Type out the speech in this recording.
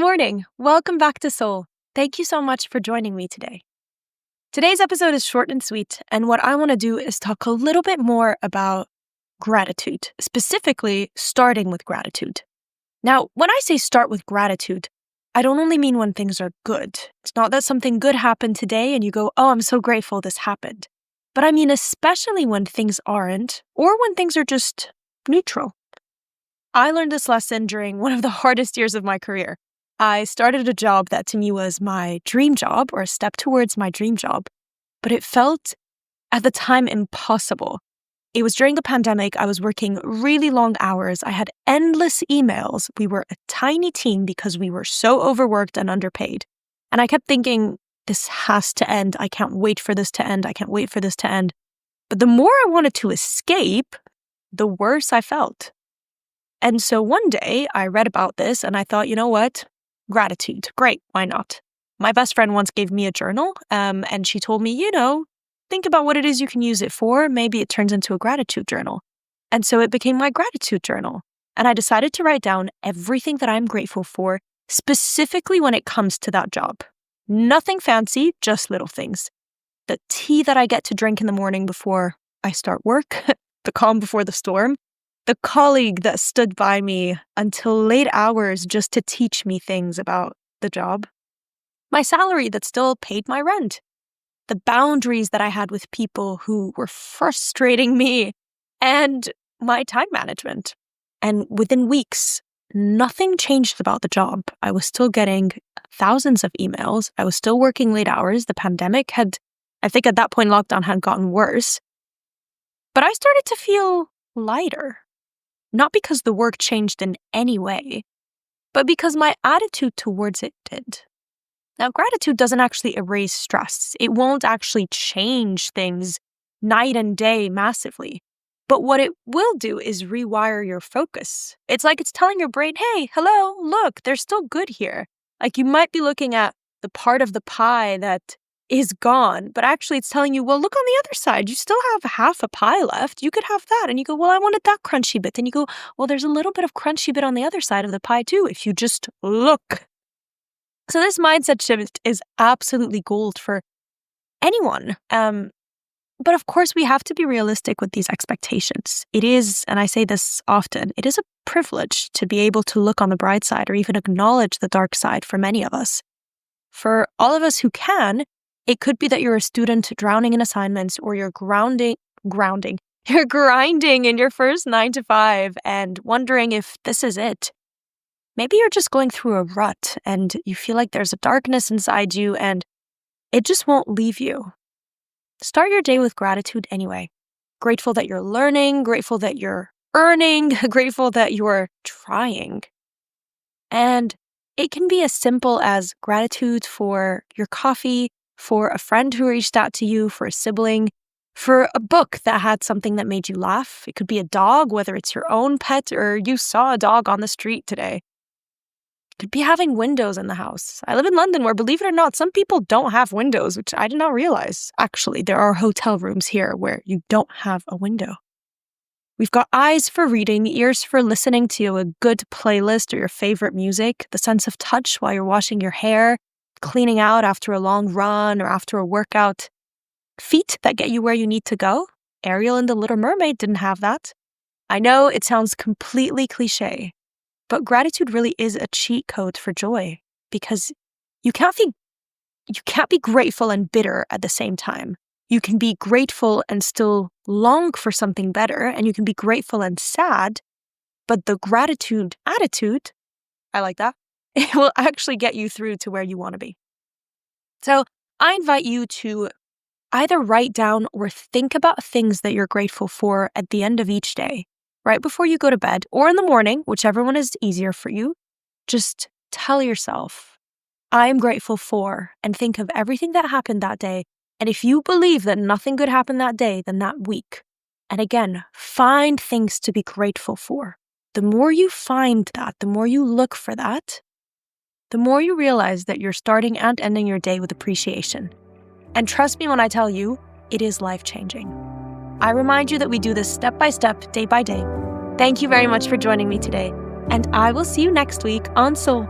morning. Welcome back to Soul. Thank you so much for joining me today. Today's episode is short and sweet, and what I want to do is talk a little bit more about gratitude, specifically starting with gratitude. Now, when I say start with gratitude, I don't only mean when things are good. It's not that something good happened today and you go, oh, I'm so grateful this happened. But I mean especially when things aren't, or when things are just neutral. I learned this lesson during one of the hardest years of my career. I started a job that to me was my dream job, or a step towards my dream job, but it felt at the time impossible. It was during the pandemic. I was working really long hours. I had endless emails. We were a tiny team because we were so overworked and underpaid. And I kept thinking, this has to end. I can't wait for this to end. I can't wait for this to end. But the more I wanted to escape, the worse I felt. And so one day I read about this and I thought, you know what? Gratitude. Great. Why not? My best friend once gave me a journal and she told me, think about what it is you can use it for. Maybe it turns into a gratitude journal. And so it became my gratitude journal. And I decided to write down everything that I'm grateful for, specifically when it comes to that job. Nothing fancy, just little things. The tea that I get to drink in the morning before I start work, the calm before the storm, the colleague that stood by me until late hours just to teach me things about the job, my salary that still paid my rent, the boundaries that I had with people who were frustrating me, and my time management. And within weeks, nothing changed about the job. I was still getting thousands of emails. I was still working late hours. The pandemic I think at that point, lockdown had gotten worse. But I started to feel lighter. Not because the work changed in any way, but because my attitude towards it did. Now, gratitude doesn't actually erase stress. It won't actually change things night and day massively. But what it will do is rewire your focus. It's like it's telling your brain, hey, hello, look, there's still good here. Like you might be looking at the part of the pie that is gone, but actually it's telling you, well, look on the other side. You still have half a pie left. You could have that. And you go, well, I wanted that crunchy bit. And you go, well, there's a little bit of crunchy bit on the other side of the pie too, if you just look. So this mindset shift is absolutely gold for anyone. But of course, we have to be realistic with these expectations. It is, and I say this often, it is a privilege to be able to look on the bright side or even acknowledge the dark side for many of us. For all of us who can, it could be that you're a student drowning in assignments, or you're you're grinding in your first 9 to 5 and wondering if this is it. Maybe you're just going through a rut and you feel like there's a darkness inside you and it just won't leave you. Start your day with gratitude anyway. Grateful that you're learning, grateful that you're earning, grateful that you're trying. And it can be as simple as gratitude for your coffee, for a friend who reached out to you, for a sibling, for a book that had something that made you laugh. It could be a dog, whether it's your own pet or you saw a dog on the street today. It could be having windows in the house. I live in London where, believe it or not, some people don't have windows, which I did not realize. Actually, there are hotel rooms here where you don't have a window. We've got eyes for reading, ears for listening to a good playlist or your favorite music, the sense of touch while you're washing your hair, cleaning out after a long run or after a workout. Feet that get you where you need to go. Ariel in The Little Mermaid didn't have that. I know it sounds completely cliche, but gratitude really is a cheat code for joy, because you can't be grateful and bitter at the same time. You can be grateful and still long for something better, and you can be grateful and sad, but the gratitude attitude, I like that, it will actually get you through to where you want to be. So I invite you to either write down or think about things that you're grateful for at the end of each day, right before you go to bed or in the morning, whichever one is easier for you. Just tell yourself, I'm grateful for, and think of everything that happened that day. And if you believe that nothing good happened that day, then that week. And again, find things to be grateful for. The more you find that, the more you look for that, the more you realize that you're starting and ending your day with appreciation. And trust me when I tell you, it is life-changing. I remind you that we do this step by step, day by day. Thank you very much for joining me today, and I will see you next week on Soul.